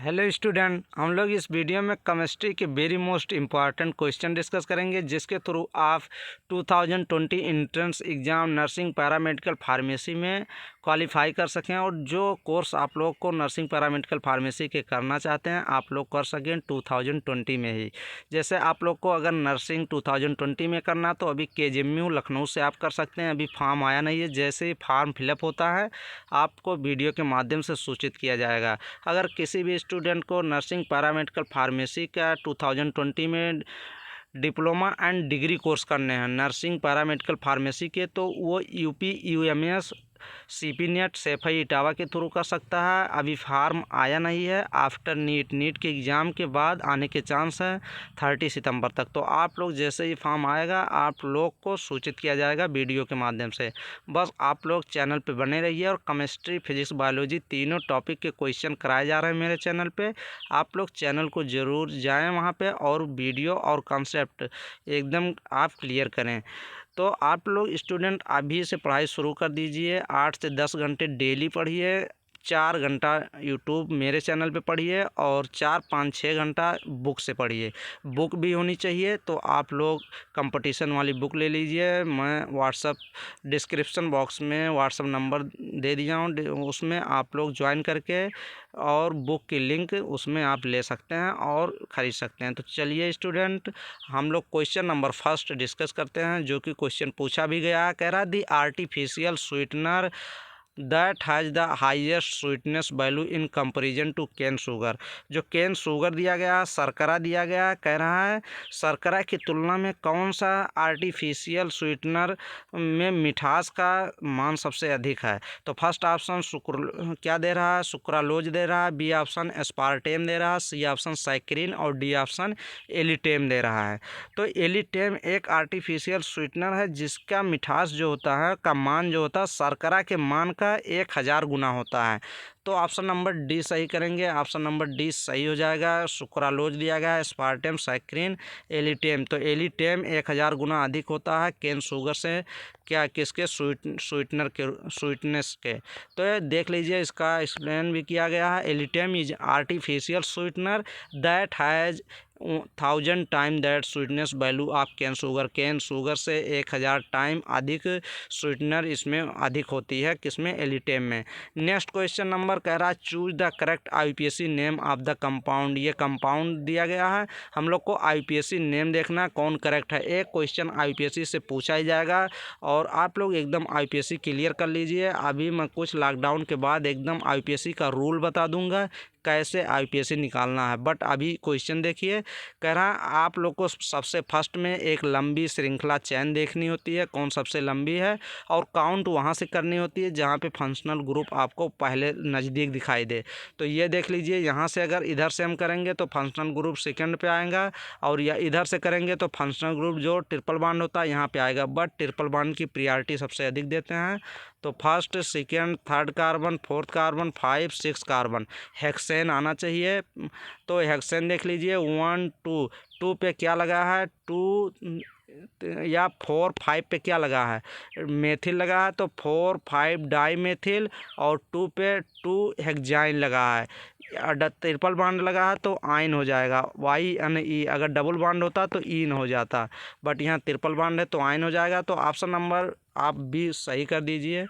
Hello student, हम लोग इस वीडियो में केमिस्ट्री के very most important question discuss करेंगे जिसके थ्रू आप 2020 entrance exam nursing paramedical pharmacy में क्वालिफाई कर सकें और जो कोर्स आप लोग को नर्सिंग पैरामेडिकल फार्मेसी के करना चाहते हैं आप लोग कर सकें 2020 में ही। जैसे आप लोग को अगर नर्सिंग 2020 में करना तो अभी KGMU लखनऊ से आप कर सकते हैं। अभी फॉर्म आया नहीं है, जैसे ही फॉर्म फिलअप होता है आपको वीडियो के माध्यम से सूचित किया जाएगा। अगर किसी भी स्टूडेंट को नर्सिंग पैरामेडिकल फार्मेसी का 2020 में डिप्लोमा एंड डिग्री कोर्स करने हैं नर्सिंग पैरामेडिकल फार्मेसी के, तो वो UP UMS CP net Saifai Etawah के थ्रू कर सकता है। अभी फार्म आया नहीं है, आफ्टर नीट के एग्ज़ाम के बाद आने के चांस है 30 सितंबर तक। तो आप लोग जैसे ही फॉर्म आएगा आप लोग को सूचित किया जाएगा वीडियो के माध्यम से। बस आप लोग चैनल पे बने रहिए और केमिस्ट्री फिजिक्स बायोलॉजी तीनों टॉपिक के क्वेश्चन कराए जा रहे हैं मेरे चैनल पे। आप लोग चैनल को ज़रूर जाएँ वहाँ पे और वीडियो और कॉन्सेप्ट एकदम आप क्लियर करें। तो आप लोग स्टूडेंट अभी से पढ़ाई शुरू कर दीजिए। 8 से 10 घंटे डेली पढ़िए, 4 घंटा यूट्यूब मेरे चैनल पे पढ़िए और 4, 5, 6 घंटा बुक से पढ़िए। बुक भी होनी चाहिए तो आप लोग कंपटीशन वाली बुक ले लीजिए। मैं व्हाट्सअप डिस्क्रिप्शन बॉक्स में व्हाट्सअप नंबर दे दिया हूँ, उसमें आप लोग ज्वाइन करके और बुक की लिंक उसमें आप ले सकते हैं और ख़रीद सकते हैं। तो चलिए स्टूडेंट, हम लोग क्वेश्चन नंबर फर्स्ट डिस्कस करते हैं, जो कि क्वेश्चन पूछा भी गया है। कह रहा the artificial sweetener that has the highest sweetness value in comparison to cane sugar. जो केन शुगर दिया गया है, शर्करा दिया गया है, कह रहा है शर्करा की तुलना में कौन सा आर्टिफिशियल स्वीटनर में मिठास का मान सबसे अधिक है। तो फर्स्ट ऑप्शन क्या दे रहा है, सुक्रालोज दे रहा है, बी ऑप्शन एस्पार्टेम दे रहा है, सी ऑप्शन साइक्रिन और डी ऑप्शन एलिटेम दे रहा है। तो एलिटेम एक आर्टिफिशियल स्वीटनर है जिसका मिठास जो होता है का मान जो होता है शर्करा के मान का 1000 गुना होता है। तो ऑप्शन नंबर डी सही करेंगे, ऑप्शन नंबर डी सही हो जाएगा। सुक्रालोज दिया गया है, एस्पार्टेम, साइक्रिन, एलिटेम। तो एलिटेम 1000 गुना अधिक होता है केन शुगर से, क्या किसके स्वीटनर के स्वीटनेस के। तो ये देख लीजिए, इसका एक्सप्लेन भी किया गया है। Alitame is artificial sweetener that has 1000 time that sweetness value of cane sugar. Cane sugar से 1000 टाइम अधिक स्वीटनर इसमें अधिक होती है, किसमें, एलिटेम में। नेक्स्ट क्वेश्चन नंबर कह रहा है choose the correct IUPAC name of the compound. ये कंपाउंड दिया गया है, हम लोग को IUPAC नेम देखना कौन करेक्ट है। एक क्वेश्चन IUPAC से पूछा ही जाएगा और आप लोग एकदम IUPAC क्लियर कर लीजिए। अभी मैं कुछ लॉकडाउन के बाद एकदम IUPAC का रूल बता दूंगा कैसे IUPAC निकालना है। बट अभी क्वेश्चन देखिए, कह रहा है आप लोग को सबसे फर्स्ट में एक लंबी श्रृंखला चैन देखनी होती है, कौन सबसे लंबी है, और काउंट वहाँ से करनी होती है जहाँ पे फंक्शनल ग्रुप आपको पहले नज़दीक दिखाई दे। तो ये देख लीजिए, यहाँ से अगर इधर से हम करेंगे तो फंक्शनल ग्रुप सेकंड पे आएगा, और या इधर से करेंगे तो फंक्शनल ग्रुप जो ट्रिपल बॉन्ड होता है यहाँ पे आएगा। बट ट्रिपल बॉन्ड की प्रायोरिटी सबसे अधिक देते हैं। तो first, second, third carbon, fourth carbon, 5, 6 carbon hexane आना चाहिए। तो हेक्सेन देख लीजिए 1, 2 पे क्या लगा है, 2 या 4, 5 पे क्या लगा है, मेथिल लगा है। तो 4, 5 डाई मेथिल और 2 पे 2 हेक्साइन लगा है। ट्रिपल बॉन्ड लगा है तो आइन हो जाएगा, YNE। अगर डबल बॉन्ड होता तो इन हो जाता, बट यहाँ ट्रिपल बॉन्ड है तो आइन हो जाएगा। तो ऑप्शन नंबर आप भी सही कर दीजिए।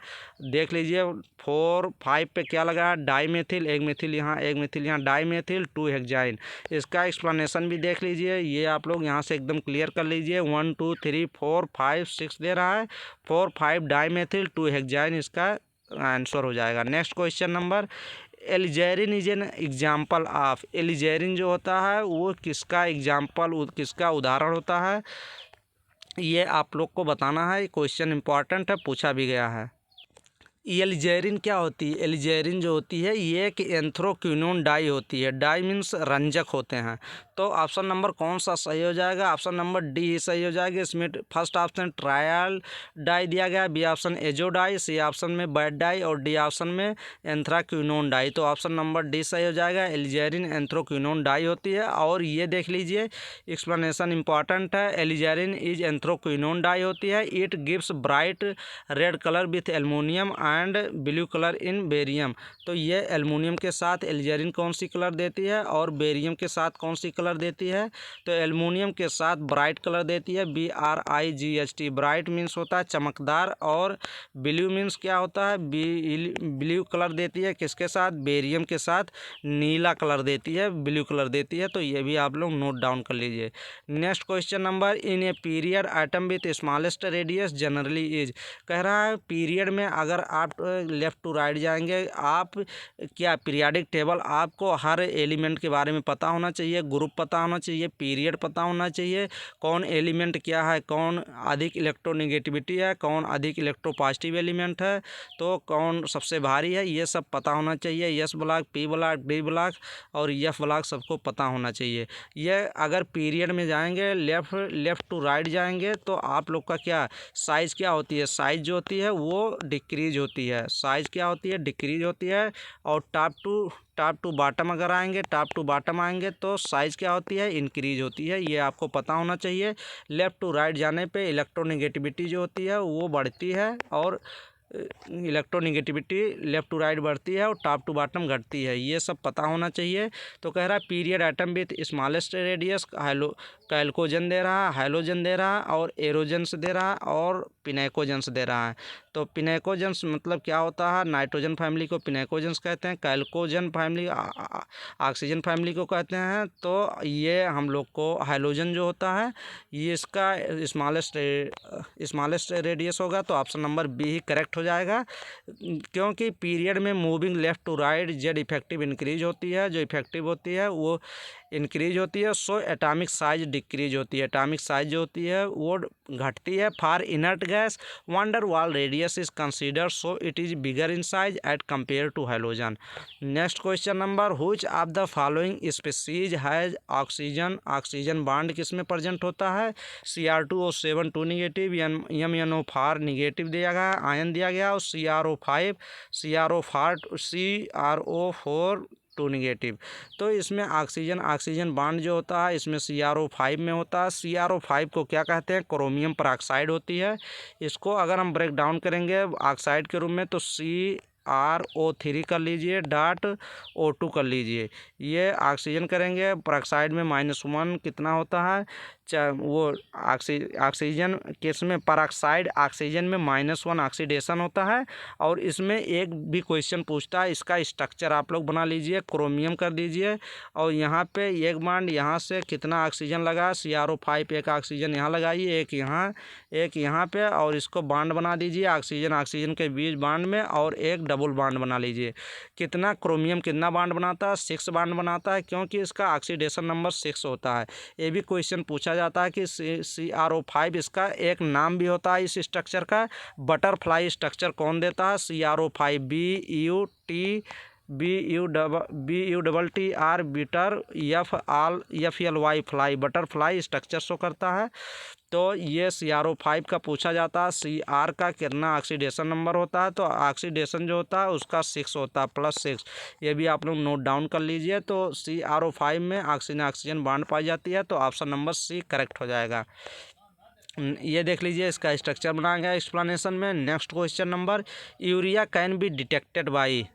देख लीजिए 4, 5 पे क्या लगा है, डाई मेथिल, एक मेथिल यहाँ, डाई मेथिल, 2 हेक्साइन। इसका एक्सप्लेनेशन भी देख लीजिए, ये आप लोग यहाँ से एकदम क्लियर कर लीजिए। 1, 2, 3, 4, 5, 6 दे रहा है, 4, 5 डाई मेथिल, 2 हेक्साइन इसका आंसर हो जाएगा। Next question number, alizarin is an example of. Alizarin जो होता है वो किसका एग्जाम्पल, किसका उदाहरण होता है, ये आप लोग को बताना है। क्वेश्चन इंपॉर्टेंट है, पूछा भी गया है। एलिजेरिन क्या होती है, एलिजेरिन जो होती है ये एक एंथ्रोक्विनोन डाई होती है। डाई मीन्स रंजक होते हैं। तो ऑप्शन नंबर कौन सा सही हो जाएगा, ऑप्शन नंबर डी ही सही हो जाएगा। इसमें फर्स्ट ऑप्शन ट्रायल डाई दिया गया, B option azo dye, C option में बैड डाई और डी ऑप्शन में एंथ्राक्विनोन डाई। तो ऑप्शन नंबर डी सही हो जाएगा। एलिजेरिन एंथ्रोक्विनोन डाई होती है। और ये देख लीजिए, एक्सप्लेनेशन इंपॉर्टेंट है। एलिजेरिन इज एंथ्रोक्विनोन डाई होती है। It gives bright red colour with aluminium and blue colour in barium. तो ये एल्युमिनियम के साथ एल्जीरिन कौन सी कलर देती है और बेरियम के साथ कौन सी कलर देती है? तो एल्युमिनियम के साथ ब्राइट कलर देती है, BRIGHT। ब्राइट मीन्स होता है चमकदार, और ब्लू मीन्स क्या होता है? ब्लू कलर देती है किसके साथ? बेरियम के साथ नीला कलर देती है, ब्लू कलर देती है। तो ये भी आप लोग नोट डाउन कर लीजिए। Next question number, in a period item with smallest radius generally is. कह रहा है पीरियड में अगर आप लेफ्ट टू राइट जाएंगे, आप क्या पीरियाडिक टेबल आपको हर एलिमेंट के बारे में पता होना चाहिए, ग्रुप पता होना चाहिए, पीरियड पता होना चाहिए, कौन एलिमेंट क्या है, कौन अधिक इलेक्ट्रोनेगेटिविटी है, कौन अधिक इलेक्ट्रोपॉजिटिव एलिमेंट है, तो कौन सबसे भारी है, ये सब पता होना चाहिए। S block, P block, D block और एफ ब्लॉक सबको पता होना चाहिए। ये अगर पीरियड में जाएंगे, लेफ़्ट टू राइट जाएंगे, तो आप लोग का क्या साइज़ क्या होती है? साइज़ जो होती है वो डिक्रीज होती है। साइज़ क्या होती है? डिक्रीज होती है। और टॉप टू बॉटम अगर आएंगे, टॉप टू बॉटम आएंगे तो साइज़ क्या होती है? इंक्रीज होती है। ये आपको पता होना चाहिए। लेफ़्ट टू राइट जाने पे इलेक्ट्रोनेगेटिविटी जो होती है वो बढ़ती है, और इलेक्ट्रोनेगेटिविटी लेफ़्ट टू राइट बढ़ती है और टॉप टू बॉटम घटती है। ये सब पता होना चाहिए। तो कह रहा है period atom with smallest radius chalcogen दे रहा है, हाइलोजन दे रहा है, और एरोजन्स दे रहा है, और पिनेकोजन्स दे रहा है। तो पिनेकोजन्स मतलब क्या होता है? नाइट्रोजन फैमिली को पिनेकोजन्स कहते हैं, कैल्कोजन फैमिली ऑक्सीजन फैमिली को कहते हैं। तो ये हम लोग को हाइलोजन जो होता है ये इसका स्मॉलेस्ट रेडियस होगा। तो ऑप्शन नंबर बी ही करेक्ट हो जाएगा, क्योंकि पीरियड में moving left to right Z effective increase होती है, जो इफेक्टिव होती है वो इंक्रीज होती है। सो एटॉमिक साइज डिक्रीज होती है, एटॉमिक साइज जो होती है वो घटती है। For inert gas van der Waals radius is consider so it is bigger in size at compare to halogen. Next question number, which of the following species has oxygen? Oxygen bond किस में present होता है? Cr2O7 2 negative, MnO4 negative दिया गया, ion दिया गया, और CrO4 2 negative. तो इसमें ऑक्सीजन बॉन्ड जो होता है इसमें CrO5 में होता है। CrO5 को क्या कहते हैं? क्रोमियम परऑक्साइड होती है। इसको अगर हम ब्रेक डाउन करेंगे ऑक्साइड के रूप में तो CrO3 कर लीजिए, .O2 कर लीजिए। ये ऑक्सीजन करेंगे परऑक्साइड में -1 कितना होता है? वो ऑक्सीजन किस में? परऑक्साइड ऑक्सीजन में -1 ऑक्सीडेशन होता है। और इसमें एक भी क्वेश्चन पूछता है, इसका स्ट्रक्चर आप लोग बना लीजिए, क्रोमियम कर दीजिए, और यहाँ पे एक बॉन्ड यहाँ से कितना ऑक्सीजन लगा? CrO5 एक ऑक्सीजन यहाँ लगाइए, एक यहाँ पे, और इसको बॉन्ड बना दीजिए ऑक्सीजन के बीच बॉन्ड में, और एक डबल बॉन्ड बना लीजिए। कितना क्रोमियम कितना बॉन्ड बनाता है? 6 बॉन्ड बनाता है, क्योंकि इसका ऑक्सीडेशन नंबर 6 होता है। ये भी क्वेश्चन पूछा जाता है कि CrO5 इसका एक नाम भी होता है इस स्ट्रक्चर का। बटरफ्लाई स्ट्रक्चर कौन देता है? CrO5 BUTR butter FLY fly, butterfly structure show करता है। तो ये CrO5 का पूछा जाता है। Cr का कितना ऑक्सीडेशन नंबर होता है? तो ऑक्सीडेशन जो होता है उसका 6 होता है, +6। ये भी आप लोग नोट डाउन कर लीजिए। तो CrO5 में ऑक्सीजन बॉन्ड पाई जाती है। तो ऑप्शन नंबर सी करेक्ट हो जाएगा। ये देख लीजिए इसका स्ट्रक्चर बनाया गया एक्सप्लेनेशन में। Next question number, urea can be detected by.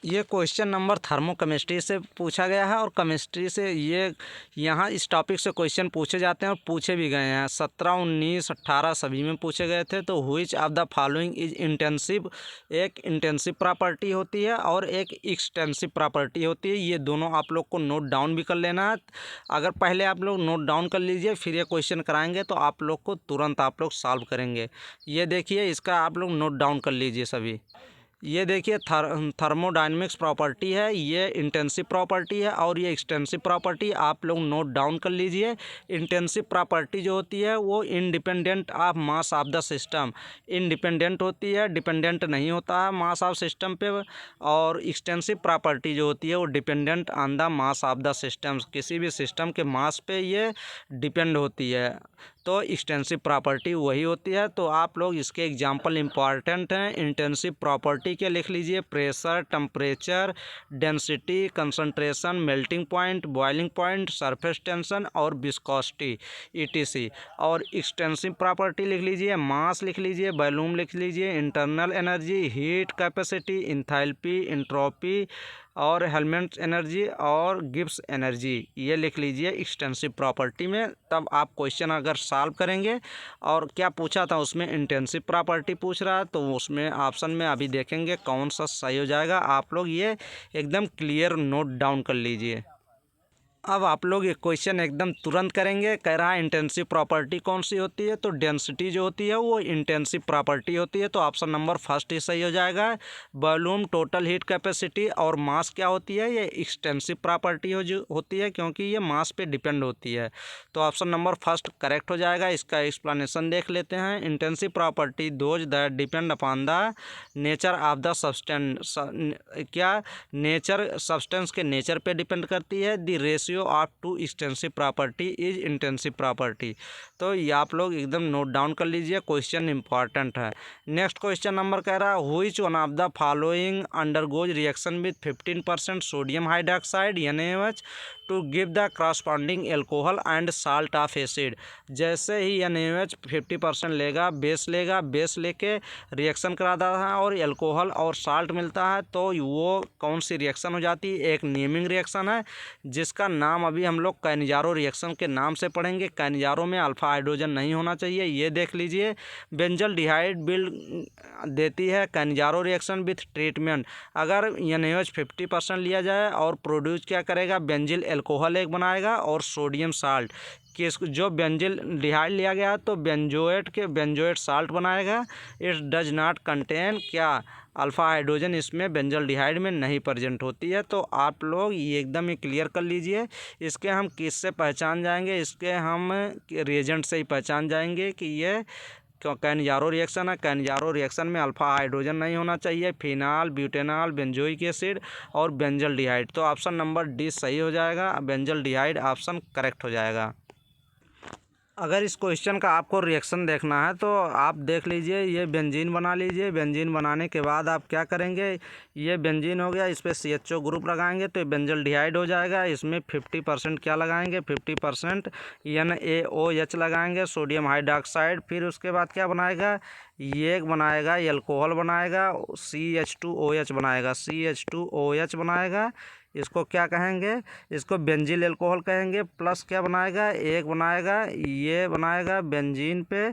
ये क्वेश्चन नंबर थर्मोकेमिस्ट्री से पूछा गया है, और केमिस्ट्री से ये यहाँ इस टॉपिक से क्वेश्चन पूछे जाते हैं और पूछे भी गए हैं। 17, 19, 18 सभी में पूछे गए थे। तो which of the following is intensive? एक इंटेंसिव प्रॉपर्टी होती है और एक एक्सटेंसिव प्रॉपर्टी होती है। ये दोनों आप लोग को नोट डाउन भी कर लेना है। अगर पहले आप लोग नोट डाउन कर लीजिए, फिर ये क्वेश्चन कराएंगे तो आप लोग को तुरंत आप लोग सॉल्व करेंगे। ये देखिए इसका आप लोग नोट डाउन कर लीजिए सभी। ये देखिए थर्मोडायनेमिक्स प्रॉपर्टी है, ये इंटेंसिव प्रॉपर्टी है, और ये एक्सटेंसिव प्रॉपर्टी आप लोग नोट डाउन कर लीजिए। इंटेंसिव प्रॉपर्टी जो होती है वो independent of mass of the system, independent होती है, डिपेंडेंट नहीं होता है मास ऑफ सिस्टम पे। और एक्सटेंसिव प्रॉपर्टी जो होती है वो dependent on the mass of the system, किसी भी सिस्टम के मास पे ये डिपेंड होती है। तो एक्सटेंसिव प्रॉपर्टी वही होती है। तो आप लोग इसके एग्जाम्पल इम्पॉर्टेंट हैं। इंटेंसिव प्रॉपर्टी के लिख लीजिए, pressure, temperature, density, concentration, melting point, boiling point, surface tension और विस्कोसिटी ETC। और एक्सटेंसिव प्रॉपर्टी लिख लीजिए, मास लिख लीजिए, वॉल्यूम लिख लीजिए, internal energy, heat capacity, enthalpy, entropy और हेल्महोल्ट्ज एनर्जी और गिब्स एनर्जी, ये लिख लीजिए एक्सटेंसिव प्रॉपर्टी में। तब आप क्वेश्चन अगर सॉल्व करेंगे, और क्या पूछा था उसमें इंटेंसिव प्रॉपर्टी पूछ रहा है, तो उसमें ऑप्शन में अभी देखेंगे कौन सा सही हो जाएगा। आप लोग ये एकदम क्लियर नोट डाउन कर लीजिए। अब आप लोग ये क्वेश्चन एकदम तुरंत करेंगे। कह रहा है इंटेंसिव प्रॉपर्टी कौन सी होती है, तो डेंसिटी जो होती है वो इंटेंसिव प्रॉपर्टी होती है। तो ऑप्शन नंबर फर्स्ट ही सही हो जाएगा। वॉल्यूम, टोटल हीट कैपेसिटी और मास क्या होती है, ये एक्सटेंसिव प्रॉपर्टी जो होती है, क्योंकि ये मास पे डिपेंड होती है। तो ऑप्शन नंबर फर्स्ट करेक्ट हो जाएगा। इसका एक्सप्लेनेशन देख लेते हैं। Intensive property those that depend upon the nature of the substance, क्या नेचर सब्सटेंस के नेचर पे डिपेंड करती है। The ratio of two extensive property is intensive property. तो ये आप लोग एकदम नोट डाउन कर लीजिए, क्वेश्चन इंपॉर्टेंट है। नेक्स्ट क्वेश्चन नंबर कह रहा है which one of the following undergoes reaction with 15% sodium hydroxide NaOH to give the corresponding alcohol and salt of acid. जैसे ही NaOH 50% लेगा, बेस लेके रिएक्शन कराता है और एल्कोहल और साल्ट मिलता है, तो वो कौन सी रिएक्शन हो जाती है, एक नेमिंग रिएक्शन है जिसका नाम अभी हम लोग कैनिजारो रिएक्शन के नाम से पढ़ेंगे। कैनिजारो में अल्फा हाइड्रोजन नहीं होना चाहिए, ये देख लीजिए। बेंजल्डिहाइड बिल्ड देती है कैनिजारो रिएक्शन विथ ट्रीटमेंट। अगर NaOH 50% लिया जाए और प्रोड्यूस क्या करेगा, बेंजिल एल्कोहल एक बनाएगा और सोडियम साल्ट। किस जो बेंजल्डिहाइड लिया गया तो बेंजोएट साल्ट बनाएगा। इट डज नॉट कंटेन क्या, अल्फा हाइड्रोजन इसमें बेंजल्डिहाइड में नहीं प्रेजेंट होती है। तो आप लोग ये एकदम ही क्लियर कर लीजिए। इसके हम किससे पहचान जाएंगे, इसके हम रिएजेंट से ही पहचान जाएंगे कि ये क्यों कैनिजारो रिएक्शन है। कैनिजारो रिएक्शन में अल्फा हाइड्रोजन नहीं होना चाहिए, फिनाल, ब्यूटेनॉल, बेंजोइक एसिड और बेंजल्डिहाइड। तो ऑप्शन नंबर डी सही हो जाएगा, बेंजल्डिहाइड ऑप्शन करेक्ट हो जाएगा। अगर इस क्वेश्चन का आपको रिएक्शन देखना है तो आप देख लीजिए, ये बेंजीन बना लीजिए। बेंजीन बनाने के बाद आप क्या करेंगे, ये बेंजीन हो गया, इस पर CHO ग्रुप लगाएंगे तो बेंजल्डिहाइड हो जाएगा। इसमें 50% क्या लगाएंगे, 50% NaOH लगाएंगे, सोडियम हाइड्रोक्साइड। फिर उसके बाद क्या बनाएगा, ये एक बनाएगा एल्कोहल बनाएगा, CH2OH बनाएगा, CH2OH बनाएगा। इसको क्या कहेंगे, इसको बेंजील एल्कोहल कहेंगे। प्लस क्या बनाएगा, एक बनाएगा, ये बनाएगा बेंजीन पे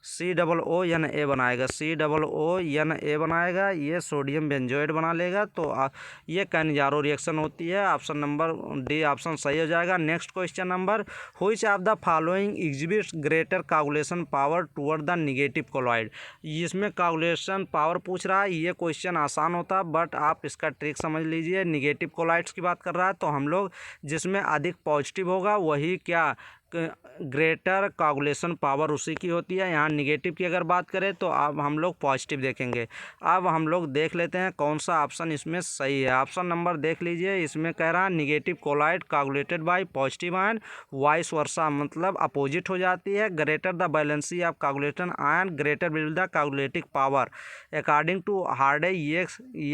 COONA बनाएगा, COONA बनाएगा, ये सोडियम बेंजोएट बना लेगा। तो ये कैनिजारो रिएक्शन होती है। ऑप्शन नंबर डी ऑप्शन सही हो जाएगा। Next question number which of the following exhibits greater coagulation power toward the negative colloid. इसमें कोagulation पावर पूछ रहा है। ये क्वेश्चन आसान होता है, बट आप इसका ट्रिक समझ लीजिए। नेगेटिव कोलॉइड्स की बात कर रहा है, तो हम लोग जिसमें अधिक पॉजिटिव होगा वही क्या ग्रेटर कोagulation पावर उसी की होती है। यहाँ निगेटिव की अगर बात करें तो अब हम लोग पॉजिटिव देखेंगे। अब हम लोग देख लेते हैं कौन सा ऑप्शन इसमें सही है। ऑप्शन नंबर देख लीजिए, इसमें कह रहा है negative colloid coagulated by positive ion, vice versa, मतलब अपोजिट हो जाती है। Greater the valency of coagulation ion, greater will the coagulating power according to Hardy. ये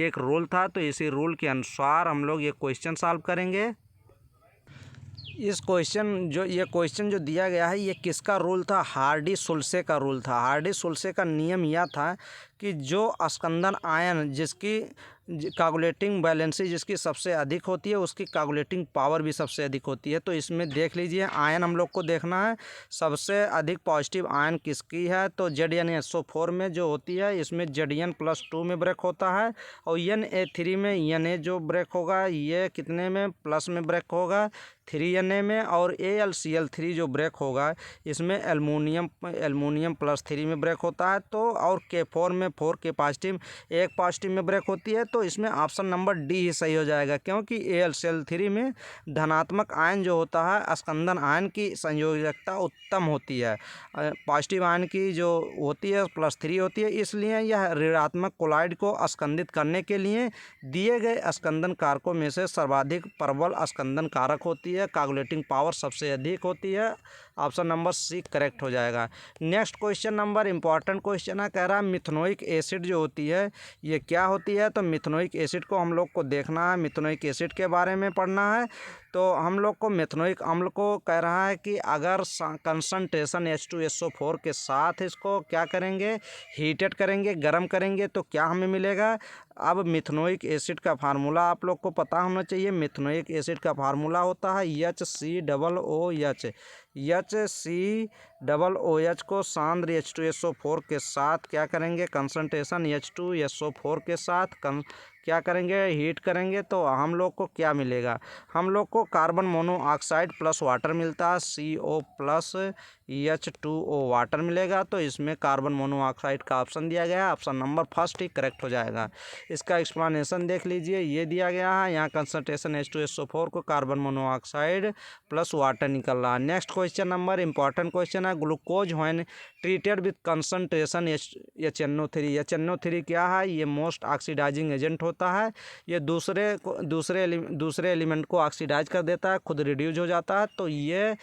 एक रूल था, तो इसी रूल के अनुसार हम लोग ये क्वेश्चन सॉल्व करेंगे। ये क्वेश्चन जो दिया गया है, ये किसका रूल था, हार्डी-सुल्से का रूल था। हार्डी-सुल्से का नियम यह था कि जो स्कंदन आयन जिसकी कोagulating वैलेंसी जिसकी सबसे अधिक होती है, उसकी कोagulating पावर भी सबसे अधिक होती है। तो इसमें देख लीजिए, आयन हम लोग को देखना है सबसे अधिक पॉजिटिव आयन किसकी है। तो ZnSO4 में जो होती है, इसमें Zn+2 में ब्रेक होता है, और Na3 में Na जो ब्रेक होगा ये कितने में, प्लस में ब्रेक होगा 3Na में। और AlCl3 जो ब्रेक होगा इसमें एल्युमिनियम +3 में ब्रेक होता है। तो और K4 में 4K पॉजिटिव एक पॉजिटिव में ब्रेक होती है। तो इसमें ऑप्शन नंबर डी ही सही हो जाएगा, क्योंकि AlCl3 में धनात्मक आयन जो होता है स्कंदन आयन की संयोजकता उत्तम होती है, पॉजिटिव आयन की जो होती है +3 होती है, इसलिए यह ऋणात्मक कोलॉइड को स्कंदित करने के लिए दिए गए स्कंदन कारकों में से सर्वाधिक प्रबल स्कंदन कारक होती है, कोगुलेटिंग पावर सबसे अधिक होती है। ऑप्शन नंबर सी करेक्ट हो जाएगा। Next question number important question है, कह रहा है मिथनोइक एसिड जो होती है ये क्या होती है। तो मिथनोइक एसिड को हम लोग को देखना है, मिथनोइक एसिड के बारे में पढ़ना है। तो हम लोग को मिथनोइक अम्ल को कह रहा है कि अगर कंसंट्रेशन H2SO4 के साथ इसको क्या करेंगे, हीटेड करेंगे, गर्म करेंगे, तो क्या हमें मिलेगा। अब मिथनोइक एसिड का फार्मूला आप लोग को पता होना चाहिए। मिथनोइक एसिड का फार्मूला होता है HCOOH। HCOOH को सांद्र H2SO4 के साथ क्या करेंगे, कंसंट्रेशन H2SO4 के साथ क्या करेंगे, हीट करेंगे, तो हम लोग को क्या मिलेगा, हम लोग को कार्बन मोनोऑक्साइड प्लस वाटर मिलता है, CO प्लस H2O वाटर मिलेगा। तो इसमें कार्बन मोनोऑक्साइड का ऑप्शन दिया गया है, ऑप्शन नंबर फर्स्ट ही करेक्ट हो जाएगा। इसका एक्सप्लेनेशन देख लीजिए, ये दिया गया है, यहाँ कंसंट्रेशन H2SO4 को कार्बन मोनोऑक्साइड प्लस वाटर निकल रहा है। Next question number important question है, glucose when treated with concentration HNO3। HNO3 क्या है, ये मोस्ट ऑक्सीडाइजिंग एजेंट होता है, ये दूसरे एलिमेंट को ऑक्सीडाइज कर देता है, खुद रिड्यूज हो जाता है। तो ये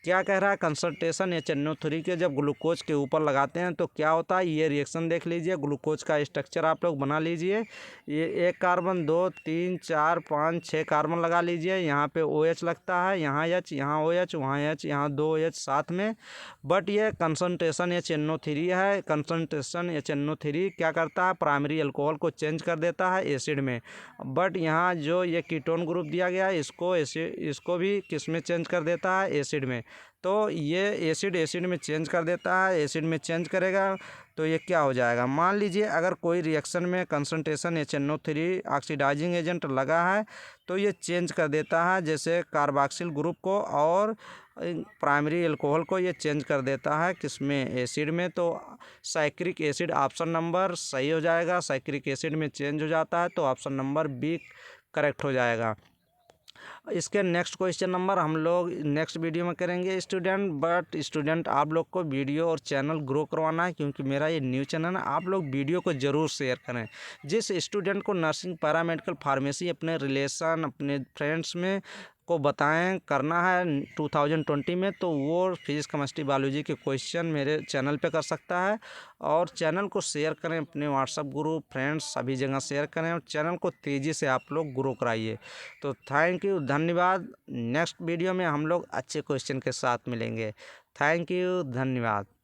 क्या कह रहा है, कंसंट्रेशन HNO3 के जब ग्लूकोज के ऊपर लगाते हैं तो क्या होता है, ये रिएक्शन देख लीजिए। ग्लूकोज का स्ट्रक्चर आप लोग बना लीजिए, ये 1 कार्बन 2 3 4 5 6 कार्बन लगा लीजिए। यहाँ पे OH लगता है, यहाँ H, यहाँ OH, वहाँ H, यहाँ 2 OH साथ में। बट ये कंसंट्रेशन HNO3 है। कंसंट्रेशन HNO3 क्या करता है, प्राइमरी अल्कोहल को चेंज कर देता है एसिड में। बट यहाँ जो ये कीटोन ग्रुप दिया गया है इसको भी किस में चेंज कर देता है, एसिड में। तो ये एसिड में चेंज कर देता है, एसिड में चेंज करेगा तो ये क्या हो जाएगा। मान लीजिए अगर कोई रिएक्शन में कंसंट्रेशन HNO3 ऑक्सीडाइजिंग एजेंट लगा है तो ये चेंज कर देता है, जैसे कार्बोक्सिल ग्रुप को और प्राइमरी अल्कोहल को ये चेंज कर देता है किसमें, एसिड में। तो साइक्रिक एसिड ऑप्शन नंबर सही हो जाएगा, साइक्रिक एसिड में चेंज हो जाता है, तो ऑप्शन नंबर बी करेक्ट हो जाएगा। इसके नेक्स्ट क्वेश्चन नंबर हम लोग नेक्स्ट वीडियो में करेंगे स्टूडेंट आप लोग को वीडियो और चैनल ग्रो करवाना है, क्योंकि मेरा ये न्यू चैनल है। आप लोग वीडियो को ज़रूर शेयर करें। जिस स्टूडेंट को नर्सिंग पैरामेडिकल फार्मेसी अपने रिलेशन अपने फ्रेंड्स में को बताएं करना है 2020 में, तो वो फिजिक्स केमिस्ट्री बायोलॉजी के क्वेश्चन मेरे चैनल पे कर सकता है। और चैनल को शेयर करें, अपने व्हाट्सएप ग्रुप फ्रेंड्स सभी जगह शेयर करें और चैनल को तेज़ी से आप लोग ग्रो कराइए। तो थैंक यू, धन्यवाद। नेक्स्ट वीडियो में हम लोग अच्छे क्वेश्चन के साथ मिलेंगे। थैंक यू, धन्यवाद।